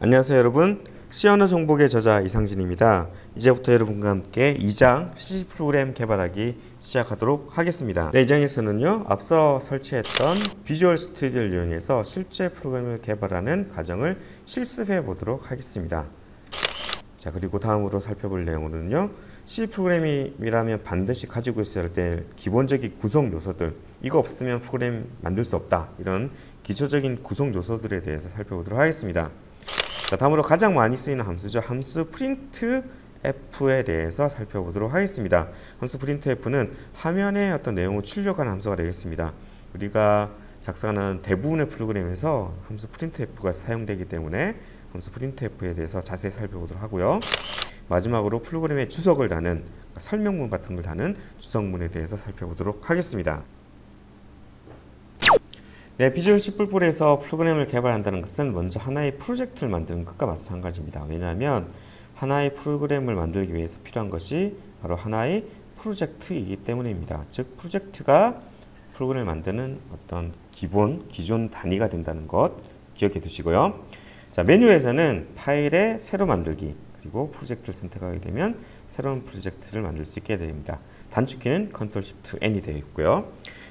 안녕하세요 여러분, C언어 정복의 저자 이상진입니다. 이제부터 여러분과 함께 2장 C 프로그램 개발하기 시작하도록 하겠습니다. 네, 2장에서는요 앞서 설치했던 비주얼 스튜디오를 이용해서 실제 프로그램을 개발하는 과정을 실습해 보도록 하겠습니다. 자, 그리고 다음으로 살펴볼 내용은요, C 프로그램이라면 반드시 가지고 있어야 될 기본적인 구성 요소들, 이거 없으면 프로그램 만들 수 없다, 이런 기초적인 구성 요소들에 대해서 살펴보도록 하겠습니다. 자, 다음으로 가장 많이 쓰이는 함수죠. 함수 printf에 대해서 살펴보도록 하겠습니다. 함수 printf는 화면에 어떤 내용을 출력하는 함수가 되겠습니다. 우리가 작성하는 대부분의 프로그램에서 함수 printf가 사용되기 때문에 함수 printf에 대해서 자세히 살펴보도록 하고요. 마지막으로 프로그램의 주석을 다는, 설명문 같은 걸 다는 주석문에 대해서 살펴보도록 하겠습니다. 네, 비주얼 C++에서 프로그램을 개발한다는 것은 먼저 하나의 프로젝트를 만드는 것과 마찬가지입니다. 왜냐하면 하나의 프로그램을 만들기 위해서 필요한 것이 바로 하나의 프로젝트이기 때문입니다. 즉, 프로젝트가 프로그램을 만드는 어떤 기존 단위가 된다는 것 기억해 두시고요. 자, 메뉴에서는 파일에 새로 만들기, 그리고 프로젝트를 선택하게 되면 새로운 프로젝트를 만들 수 있게 됩니다. 단축키는 Ctrl+Shift+N이 되어 있고요.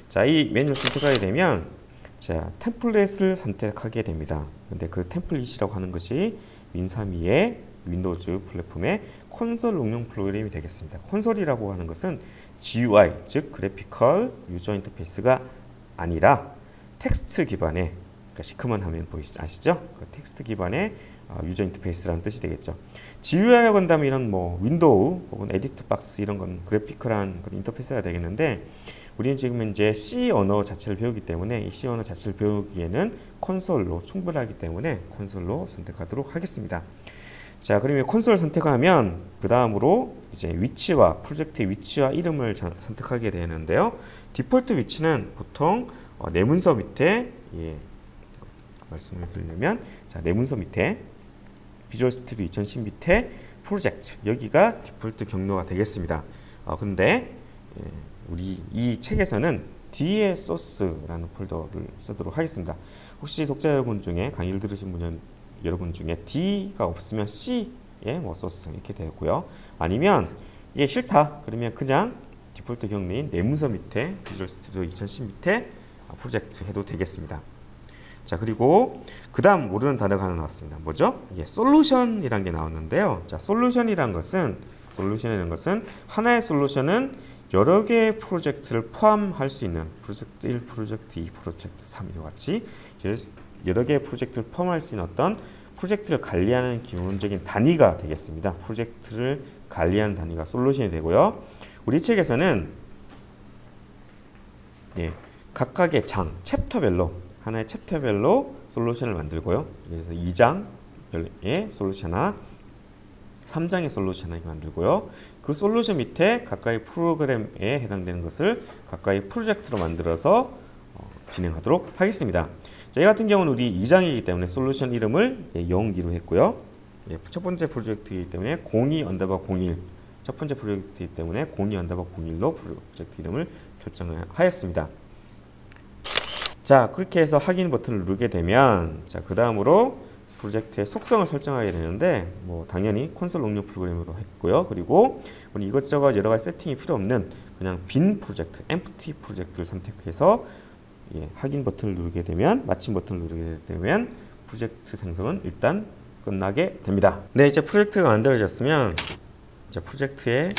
자, 이 메뉴를 선택하게 되면 자, 템플릿을 선택하게 됩니다. 근데 그 템플릿이라고 하는 것이 윈32의 윈도우즈 플랫폼의 콘솔 응용 프로그램이 되겠습니다. 콘솔이라고 하는 것은 GUI, 즉 그래피컬 유저 인터페이스가 아니라 텍스트 기반의, 그러니까 시커먼 화면 아시죠? 그 텍스트 기반의 유저 인터페이스라는 뜻이 되겠죠. GUI라고 한다면 이런 윈도우 혹은 에디트 박스 이런 건 그래피컬한 그런 인터페이스가 되겠는데, 우리는 지금 이제 C 언어 자체를 배우기 때문에 이 C 언어 자체를 배우기에는 콘솔로 충분하기 때문에 콘솔로 선택하도록 하겠습니다. 자, 그러면 콘솔을 선택하면 그 다음으로 이제 위치와 프로젝트의 위치와 이름을 선택하게 되는데요. 디폴트 위치는 보통 내 문서 밑에, 말씀을 드리려면, 자, 내 문서 밑에 비주얼 스튜디오 2010 밑에 프로젝트, 여기가 디폴트 경로가 되겠습니다. 근데 우리 이 책에서는 D의 소스라는 폴더를 쓰도록 하겠습니다. 혹시 독자 여러분 중에, 강의를 들으신 여러분 중에 D가 없으면 C의 소스 이렇게 되고요. 아니면 이게 싫다 그러면 그냥 디폴트 경로인 내 문서 밑에 비주얼 스튜디오 2010 밑에 프로젝트 해도 되겠습니다. 자, 그리고 그 다음 모르는 단어가 하나 나왔습니다. 뭐죠? 솔루션이라는 게 나왔는데요. 자, 솔루션이라는 것은 하나의 솔루션은 여러 개의 프로젝트를 포함할 수 있는, 프로젝트 1, 프로젝트 2, 프로젝트 3 이와 같이 여러 개의 프로젝트를 포함할 수 있는 어떤 프로젝트를 관리하는 기본적인 단위가 되겠습니다. 프로젝트를 관리하는 단위가 솔루션이 되고요. 우리 책에서는 각각의 장, 챕터별로, 하나의 챕터별로 솔루션을 만들고요. 그래서 2장의 솔루션 하나, 3장의 솔루션 하나 만들고요. 그 솔루션 밑에 각각의 프로그램에 해당되는 것을 각각의 프로젝트로 만들어서 진행하도록 하겠습니다. 자, 이 같은 경우는 우리 2장이기 때문에 솔루션 이름을 02로 했고요. 첫 번째 프로젝트이기 때문에 02_01, 첫 번째 프로젝트이기 때문에 02_01로 프로젝트 이름을 설정하였습니다. 자, 그렇게 해서 확인 버튼을 누르게 되면, 자, 그 다음으로 프로젝트의 속성을 설정하게 되는데, 당연히 콘솔 응용 프로그램으로 했고요. 그리고 우리 이것저것 여러 가지 세팅이 필요 없는 그냥 빈 프로젝트, empty 프로젝트를 선택해서 확인 버튼을 누르게 되면, 마침 버튼을 누르게 되면 프로젝트 생성은 일단 끝나게 됩니다. 네, 이제 프로젝트가 만들어졌으면 이제 프로젝트의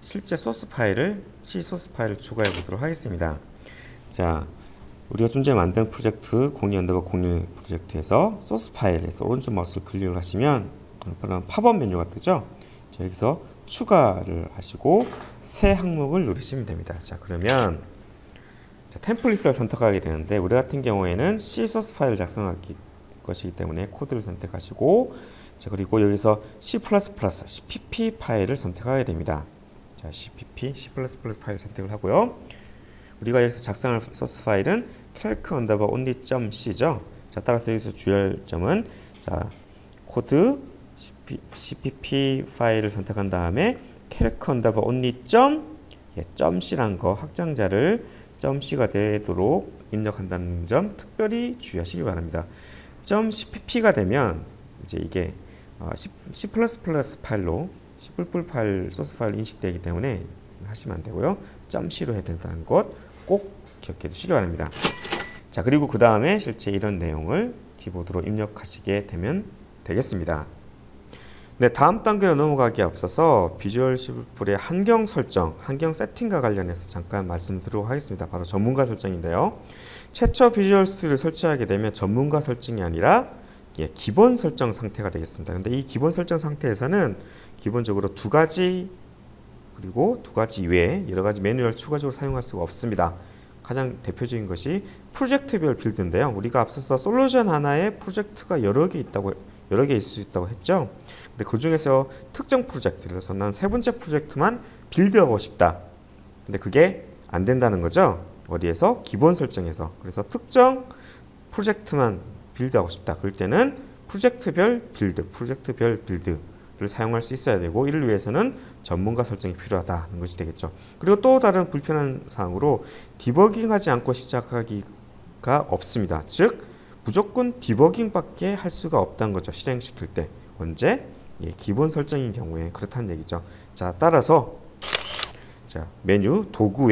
실제 소스 파일을, C 소스 파일을 추가해 보도록 하겠습니다. 자, 우리가 좀 전에 만든 프로젝트 02_01 프로젝트에서 소스 파일에서 오른쪽 마우스를 클릭을 하시면 그런 팝업 메뉴가 뜨죠. 자, 여기서 추가를 하시고 새 항목을 누르시면 됩니다. 자, 그러면 템플릿을 선택하게 되는데, 우리 같은 경우에는 C 소스 파일 작성할 것이기 때문에 코드를 선택하시고, 자, 그리고 여기서 C++, CPP 파일을 선택하게 됩니다. 자, CPP, C++ 파일 선택을 하고요. 우리가 여기서 작성할 소스 파일은 calc_only.c죠. 자, 따라서 여기서 주의할 점은, 자, 코드 cpp 파일을 선택한 다음에 calc_only.c란 거, 확장자를 .c가 되도록 입력한다는 점 특별히 주의하시기 바랍니다. .cpp가 되면 이제 이게 C++ 파일로 C++ 파일 소스 파일 인식되기 때문에 하시면 안 되고요. .c로 해야 된다는 것 꼭 기억해 두시기 바랍니다. 자, 그리고 그 다음에 실제 이런 내용을 키보드로 입력하시게 되면 되겠습니다. 네, 다음 단계로 넘어가기에 앞서서 비주얼 C++의 환경 설정, 환경 세팅과 관련해서 잠깐 말씀드리도록 하겠습니다. 바로 전문가 설정인데요. 최초 비주얼 스튜디오를 설치하게 되면 전문가 설정이 아니라 기본 설정 상태가 되겠습니다. 근데 이 기본 설정 상태에서는 기본적으로 2가지 그리고 2가지 이외에 여러 가지 메뉴를 추가적으로 사용할 수가 없습니다. 가장 대표적인 것이 프로젝트별 빌드인데요. 우리가 앞서서 솔루션 하나에 프로젝트가 여러 개 있을 수 있다고 했죠. 근데 그 중에서 특정 프로젝트, 그래서 난 3번째 프로젝트만 빌드하고 싶다. 근데 그게 안 된다는 거죠. 어디에서? 기본 설정에서. 그래서 특정 프로젝트만 빌드하고 싶다. 그럴 때는 프로젝트별 빌드를 사용할 수 있어야 되고, 이를 위해서는 전문가 설정이 필요하다는 것이 되겠죠. 그리고 또 다른 불편한 사항으로 디버깅하지 않고 시작하기가 없습니다. 즉 무조건 디버깅밖에 할 수가 없다는 거죠. 실행시킬 때. 언제? 기본 설정인 경우에 그렇다는 얘기죠. 자, 따라서 메뉴 도구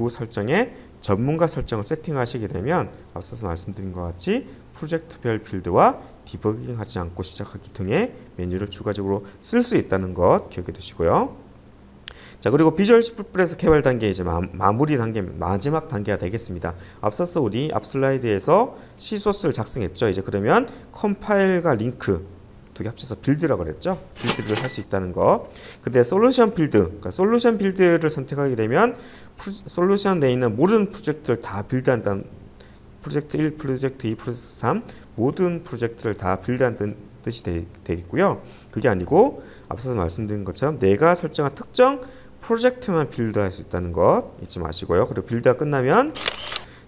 설정에 전문가 설정을 세팅하시게 되면 앞서서 말씀드린 것 같이 프로젝트별 빌드와 디버깅하지 않고 시작하기 등의 메뉴를 추가적으로 쓸 수 있다는 것 기억해 두시고요. 자, 그리고 비주얼 C++에서 개발 단계 이제 마무리 단계, 마지막 단계가 되겠습니다. 앞서서 우리 앞 슬라이드에서 C 소스를 작성했죠. 이제 그러면 컴파일과 링크 2개 합쳐서 빌드라고 그랬죠. 빌드를 할 수 있다는 것. 근데 솔루션 빌드, 그러니까 솔루션 빌드를 선택하게 되면 솔루션 내에 있는 모든 프로젝트를 다 빌드한다는, 프로젝트 1, 프로젝트 2, 프로젝트 3 모든 프로젝트를 다 빌드한다는 뜻이 되겠고요. 그게 아니고 앞서서 말씀드린 것처럼 내가 설정한 특정 프로젝트만 빌드할 수 있다는 것 잊지 마시고요. 그리고 빌드가 끝나면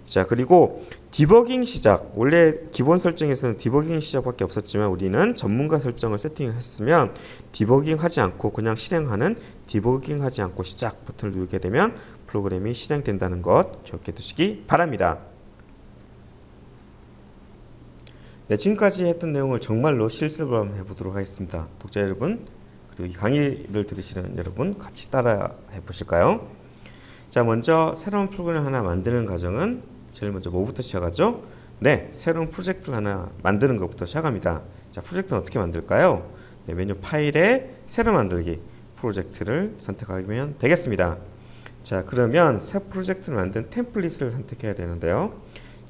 자, 그리고 디버깅 시작. 원래 기본 설정에서는 디버깅 시작밖에 없었지만 우리는 전문가 설정을 세팅을 했으면 디버깅 하지 않고 그냥 실행하는 디버깅 하지 않고 시작 버튼을 누르게 되면 프로그램이 실행된다는 것 기억해 두시기 바랍니다. 네, 지금까지 했던 내용을 정말로 실습을 한번 해보도록 하겠습니다. 독자 여러분, 그리고 이 강의를 들으시는 여러분 같이 따라 해보실까요? 자, 먼저 새로운 프로그램 하나 만드는 과정은 제일 먼저 뭐부터 시작하죠? 네, 새로운 프로젝트를 하나 만드는 것부터 시작합니다. 자, 프로젝트는 어떻게 만들까요? 네, 메뉴 파일에 새로 만들기 프로젝트를 선택하면 되겠습니다. 자, 그러면 새 프로젝트를 만든 템플릿을 선택해야 되는데요.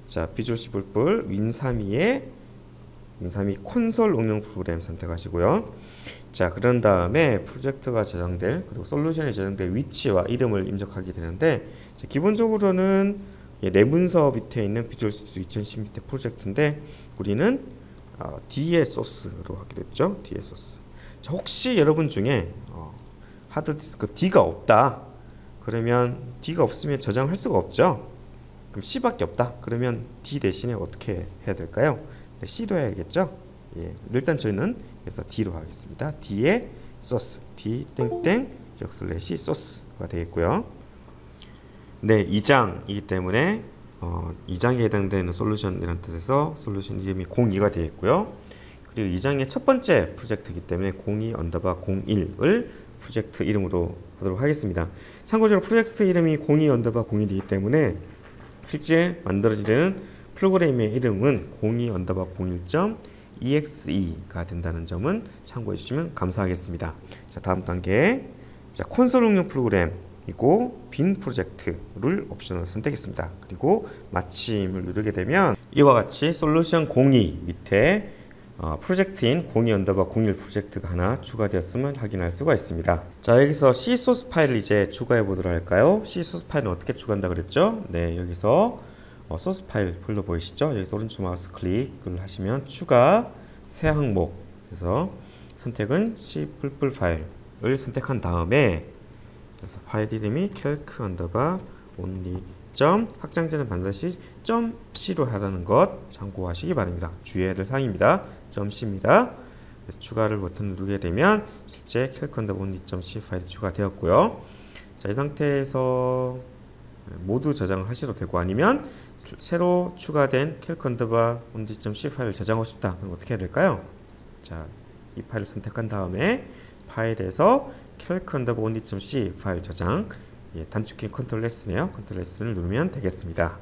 자, 비주얼 C++ 윈32 콘솔 응용 프로그램 선택하시고요. 자, 그런 다음에 프로젝트가 저장될, 그리고 솔루션이 저장될 위치와 이름을 입력하게 되는데, 자, 기본적으로는 내 문서 밑에 있는 비주얼 스튜디오 2010 밑에 프로젝트인데 우리는 D의 소스로 하게 됐죠. D의 소스. 자, 혹시 여러분 중에 하드디스크 D가 없다. 그러면 D가 없으면 저장할 수가 없죠. 그럼 C밖에 없다. 그러면 D 대신에 어떻게 해야 될까요? 네, C로 해야겠죠. 예, 일단 저희는 그래서 D로 하겠습니다. D의 소스, D 땡땡 / 소스가 되겠고요. 네, 2장이기 때문에 2장에 해당되는 솔루션이라는 뜻에서 솔루션 이름이 02가 되겠고요. 그리고 2장의 첫 번째 프로젝트이기 때문에 02_01을 프로젝트 이름으로 하도록 하겠습니다. 참고적으로 프로젝트 이름이 02_01이기 때문에 실제 만들어지는 프로그램의 이름은 02_01.exe가 된다는 점은 참고해 주시면 감사하겠습니다. 자, 다음 단계. 자, 콘솔 응용 프로그램이고 빈 프로젝트를 옵션으로 선택했습니다. 그리고 마침을 누르게 되면 이와 같이 솔루션 02 밑에 프로젝트인 02_01 프로젝트가 하나 추가되었음을 확인할 수가 있습니다. 자, 여기서 C 소스 파일을 이제 추가해 보도록 할까요? C 소스 파일은 어떻게 추가한다 그랬죠? 네, 여기서 소스 파일 폴더 보이시죠? 여기서 오른쪽 마우스 클릭을 하시면 추가 새 항목, 그래서 선택은 C++ 파일을 선택한 다음에 그래서 파일 이름이 calc_only 확장자는 반드시 .c로 하라는 것 참고하시기 바랍니다. 주의해야 될 사항입니다. .c입니다. 그래서 추가를 버튼 누르게 되면 실제 calc_only.c 파일이 추가되었고요. 자, 이 상태에서 모두 저장을 하셔도 되고 아니면 새로 추가된 calc underbar only.c 파일을 저장하고 싶다. 그럼 어떻게 해야 될까요? 자, 이 파일을 선택한 다음에 파일에서 calc underbar only.c 파일 저장, 단축키 컨트롤 S네요. 컨트롤 S를 누르면 되겠습니다.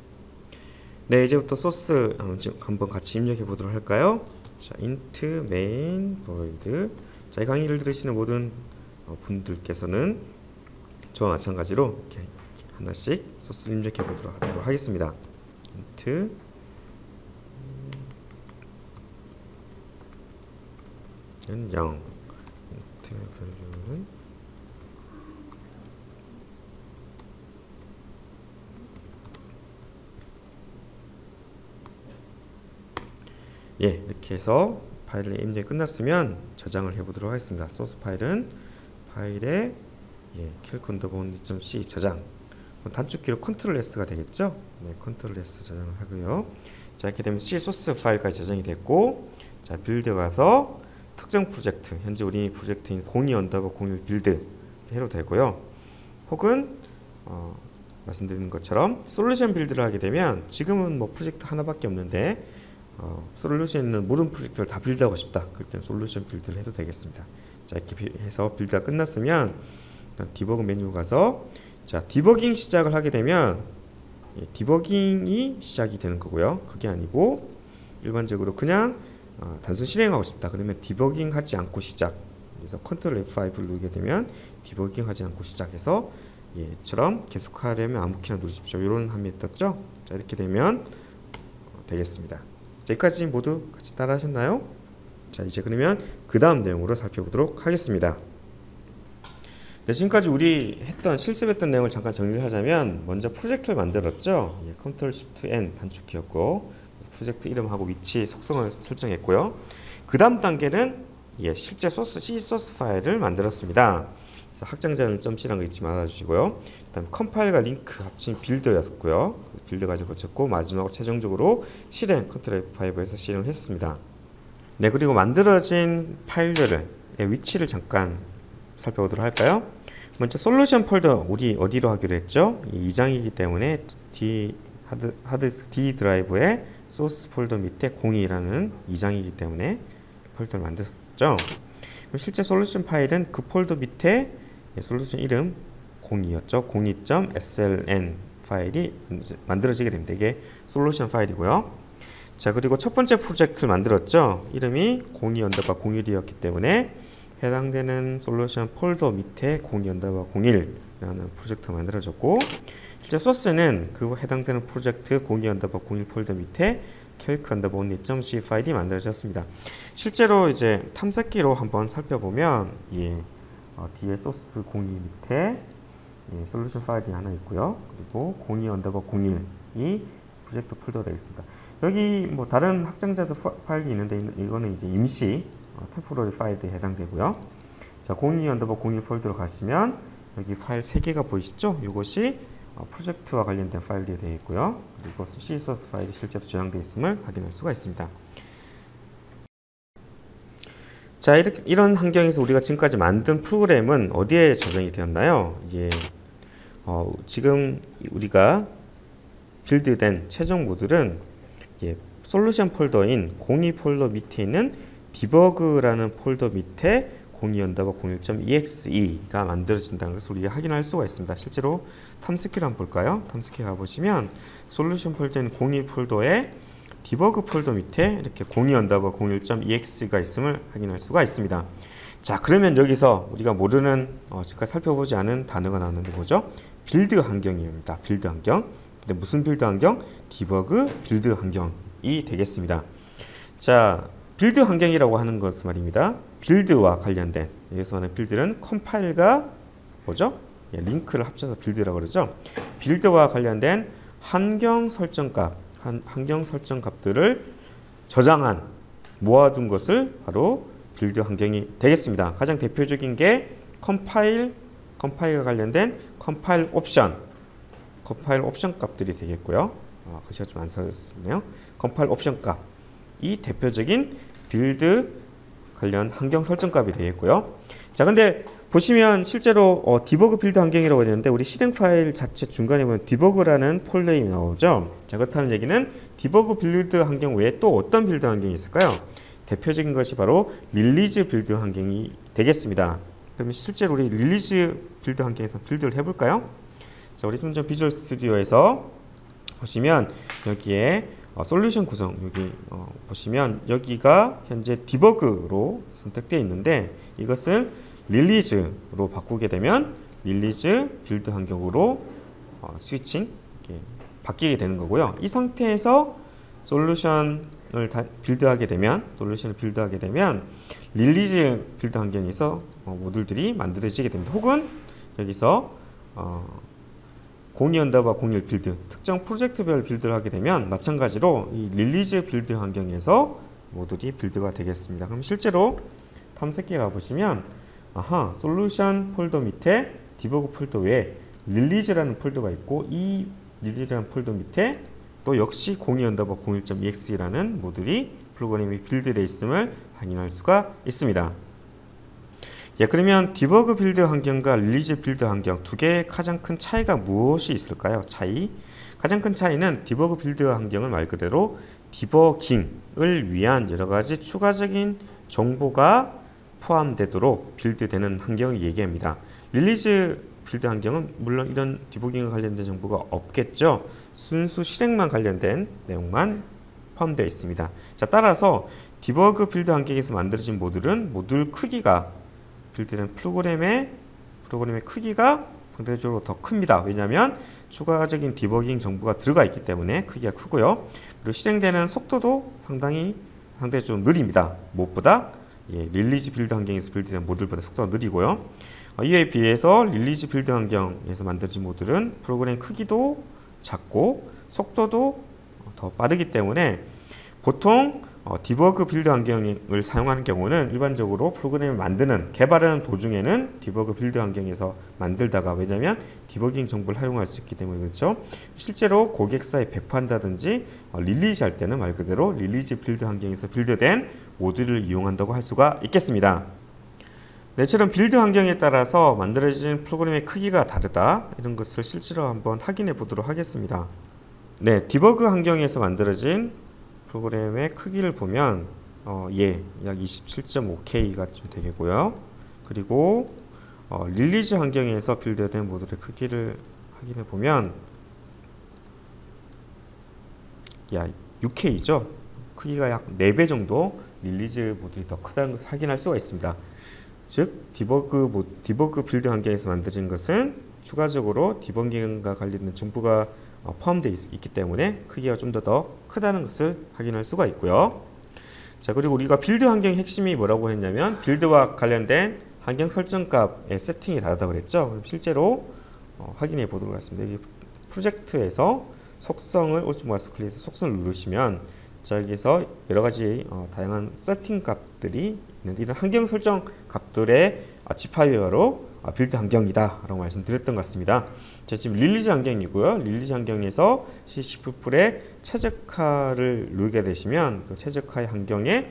네, 이제부터 소스 한번 같이 입력해 보도록 할까요? 자, int main void. 자, 이 강의를 들으시는 모든 분들께서는 저와 마찬가지로 이렇게 하나씩 소스를 입력해 보도록 하겠습니다. int 는 0, int value는 이렇게 해서 파일을 입력이 끝났으면 저장을 해보도록 하겠습니다. 소스 파일은 파일에 calc underbar only.c 저장. 단축키로 컨트롤 S가 되겠죠? 네, 컨트롤 S 저장을 하고요. 자, 이렇게 되면 C 소스 파일까지 저장이 됐고, 자, 빌드 가서 특정 프로젝트, 현재 우리 프로젝트인 02_01 빌드 해도 되고요. 혹은 말씀드린 것처럼 솔루션 빌드를 하게 되면 지금은 뭐 프로젝트 하나밖에 없는데 솔루션에 있는 모든 프로젝트를 다 빌드하고 싶다. 그럴 때는 솔루션 빌드를 해도 되겠습니다. 자, 이렇게 해서 빌드가 끝났으면 디버그 메뉴 가서 자, 디버깅 시작을 하게 되면 디버깅이 시작이 되는 거고요. 그게 아니고 일반적으로 그냥 단순 실행하고 싶다. 그러면 디버깅 하지 않고 시작. 그래서 컨트롤 F5를 누르게 되면 디버깅 하지 않고 시작해서 처럼 계속하려면 아무 키나 누르십시오. 이런 화면이 떴죠? 자, 이렇게 되면 되겠습니다. 자, 여기까지 모두 같이 따라 하셨나요? 자, 이제 그러면 그 다음 내용으로 살펴보도록 하겠습니다. 네, 지금까지 우리 실습했던 내용을 잠깐 정리를 하자면 먼저 프로젝트를 만들었죠. 컨트롤 시프트 N 단축키였고 프로젝트 이름하고 위치, 속성을 설정했고요. 그 다음 단계는 실제 C 소스 파일을 만들었습니다. 그래서 확장자는 .c란 거 잊지 말아주시고요. 그다음 컴파일과 링크 합친 빌드였고요. 빌드 가지고 고쳤고 마지막으로 최종적으로 실행 컨트롤 F5에서 실행을 했습니다. 네, 그리고 만들어진 파일들의 위치를 잠깐 살펴보도록 할까요? 먼저 솔루션 폴더 우리 어디로 하기로 했죠? 이 2장이기 때문에 하드디스크 D 드라이브의 소스 폴더 밑에 02라는 2장이기 때문에 폴더를 만들었죠. 그럼 실제 솔루션 파일은 그 폴더 밑에 솔루션 이름 02였죠. 02.sln 파일이 만들어지게 됩니다. 이게 솔루션 파일이고요. 자, 그리고 첫 번째 프로젝트를 만들었죠. 이름이 02_01이었기 때문에 해당되는 솔루션 폴더 밑에 02_01이라는 프로젝트가 만들어졌고, 실제 소스는 그 해당되는 프로젝트 02_01 폴더 밑에 calc underbar only.c 파일이 만들어졌습니다. 실제로 이제 탐색기로 한번 살펴보면 뒤에 소스 02 밑에 솔루션 파일이 하나 있고요. 그리고 02_01이 프로젝트 폴더가 되겠습니다. 여기 뭐 다른 확장자도 파일이 있는데 이거는 이제 임시 템포러리 파일에 해당되고요. 자, 02_01 폴더로 가시면 여기 파일 3개가 보이시죠? 이것이 프로젝트와 관련된 파일이 되어 있고요. 그리고 C 소스 파일이 실제로 저장되어 있음을 확인할 수가 있습니다. 자, 이런 환경에서 우리가 지금까지 만든 프로그램은 어디에 저장이 되었나요? 지금 우리가 빌드된 최종 모듈은 솔루션 폴더인 02 폴더 밑에 있는 디버그라는 폴더 밑에 02_01.exe가 만들어진다는 것을 우리가 확인할 수가 있습니다. 실제로 탐색기를 한번 볼까요? 탐색기 가보시면 솔루션 폴더인 02 폴더에 디버그 폴더 밑에 이렇게 02_01.exe가 있음을 확인할 수가 있습니다. 자, 그러면 여기서 우리가 모르는 지금까지 살펴보지 않은 단어가 나오는데 뭐죠? 빌드 환경입니다. 빌드 환경. 근데 무슨 빌드 환경? 디버그 빌드 환경이 되겠습니다. 자, 빌드 환경이라고 하는 것은 말입니다. 빌드와 관련된, 여기서 말하는 빌드는 컴파일과 뭐죠? 링크를 합쳐서 빌드라고 그러죠. 빌드와 관련된 환경 설정 값들을 저장한, 모아둔 것을 바로 빌드 환경이 되겠습니다. 가장 대표적인 게 컴파일과 관련된 컴파일 옵션 값들이 되겠고요. 글씨가 좀 안 써졌네요. 컴파일 옵션 값이 대표적인 빌드 관련 환경 설정 값이 되겠고요. 자, 근데 보시면 실제로 디버그 빌드 환경이라고 했는데 우리 실행 파일 자체 중간에 보면 디버그라는 폴더에 나오죠. 자, 그렇다는 얘기는 디버그 빌드 환경 외에 또 어떤 빌드 환경이 있을까요? 대표적인 것이 바로 릴리즈 빌드 환경이 되겠습니다. 그러면 실제로 우리 릴리즈 빌드 환경에서 빌드를 해볼까요? 자, 우리 좀 전 비주얼 스튜디오에서 보시면 여기에 솔루션 구성 여기 보시면 여기가 현재 디버그로 선택되어 있는데 이것을 릴리즈로 바꾸게 되면 릴리즈 빌드 환경으로 스위칭 바뀌게 되는 거고요. 이 상태에서 솔루션을 빌드하게 되면 릴리즈 빌드 환경에서 모듈들이 만들어지게 됩니다. 혹은 여기서 02_01 빌드 특정 프로젝트별 빌드를 하게 되면 마찬가지로 이 릴리즈 빌드 환경에서 모듈이 빌드가 되겠습니다. 그럼 실제로 탐색기에 가보시면 솔루션 폴더 밑에 디버그 폴더 외에 릴리즈라는 폴더가 있고 이 릴리즈라는 폴더 밑에 또 역시 02_01.exe라는 모듈이 프로그램이 빌드되어 있음을 확인할 수가 있습니다. 예, 그러면 디버그 빌드 환경과 릴리즈 빌드 환경 두 개의 가장 큰 차이가 무엇이 있을까요? 가장 큰 차이는 디버그 빌드 환경은 말 그대로 디버깅을 위한 여러 가지 추가적인 정보가 포함되도록 빌드되는 환경을 얘기합니다. 릴리즈 빌드 환경은 물론 이런 디버깅과 관련된 정보가 없겠죠. 순수 실행만 관련된 내용만 포함되어 있습니다. 자, 따라서 디버그 빌드 환경에서 만들어진 모듈은 모듈 크기가 빌드된 프로그램의 크기가 상대적으로 더 큽니다. 왜냐하면 추가적인 디버깅 정보가 들어가 있기 때문에 크기가 크고요. 그리고 실행되는 속도도 상당히 좀 느립니다. 무엇보다 릴리즈 빌드 환경에서 빌드된 모듈보다 속도가 느리고요. 이에 비해서 릴리즈 빌드 환경에서 만들어진 모듈은 프로그램 크기도 작고 속도도 더 빠르기 때문에 보통 디버그 빌드 환경을 사용하는 경우는 일반적으로 프로그램을 개발하는 도중에는 디버그 빌드 환경에서 만들다가 왜냐하면 디버깅 정보를 활용할 수 있기 때문에 그렇죠. 실제로 고객사에 배포한다든지 릴리즈 할 때는 말 그대로 릴리즈 빌드 환경에서 빌드된 모듈을 이용한다고 할 수가 있겠습니다. 이처럼 빌드 환경에 따라서 만들어진 프로그램의 크기가 다르다 이런 것을 실제로 한번 확인해 보도록 하겠습니다. 네, 디버그 환경에서 만들어진 프로그램의 크기를 보면 약 27.5K가 좀 되겠고요. 그리고 릴리즈 환경에서 빌드된 모듈의 크기를 확인해 보면 약 6K죠. 크기가 약 4배 정도 릴리즈 모듈이 더 크다는 것을 확인할 수가 있습니다. 즉 디버그 빌드 환경에서 만들어진 것은 추가적으로 디버깅과 관련된 정보가 포함되어 있기 때문에 크기가 좀 더 크다는 것을 확인할 수가 있고요. 자, 그리고 우리가 빌드 환경의 핵심이 뭐라고 했냐면 빌드와 관련된 환경 설정 값의 세팅이 다르다고 그랬죠. 그럼 실제로 확인해 보도록 하겠습니다. 여기 프로젝트에서 속성을 오른쪽 클릭해서 속성을 누르시면 자, 여기서 여러 가지 다양한 세팅 값들이 있는데 이런 환경 설정 값들의 집합이 빌드 환경이다 라고 말씀드렸던 것 같습니다. 자, 지금 릴리즈 환경이고요. 릴리즈 환경에서 C++의 최적화를 누르게 되시면 그 최적화의 환경에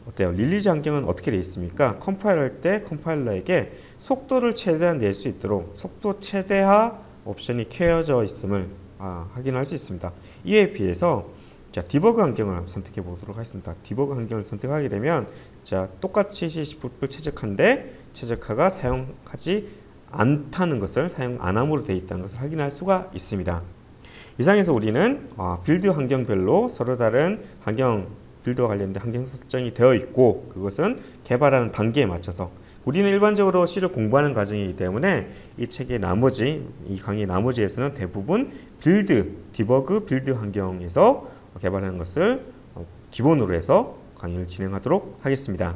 어때요? 릴리즈 환경은 어떻게 되어 있습니까? 컴파일할 때 컴파일러에게 속도를 최대한 낼 수 있도록 속도 최대화 옵션이 켜져 있음을 확인할 수 있습니다. 이에 비해서 자, 디버그 환경을 선택해 보도록 하겠습니다. 디버그 환경을 선택하게 되면 자, 똑같이 C++ 최적화인데 최적화가 사용하지 않다는 것을 사용 안 함으로 되어 있다는 것을 확인할 수가 있습니다. 이상에서 우리는 빌드 환경별로 서로 다른 빌드와 관련된 환경 설정이 되어 있고 그것은 개발하는 단계에 맞춰서 우리는 일반적으로 C를 공부하는 과정이기 때문에 이 책의 이 강의 나머지에서는 대부분 디버그 빌드 환경에서 개발하는 것을 기본으로 해서 강의를 진행하도록 하겠습니다.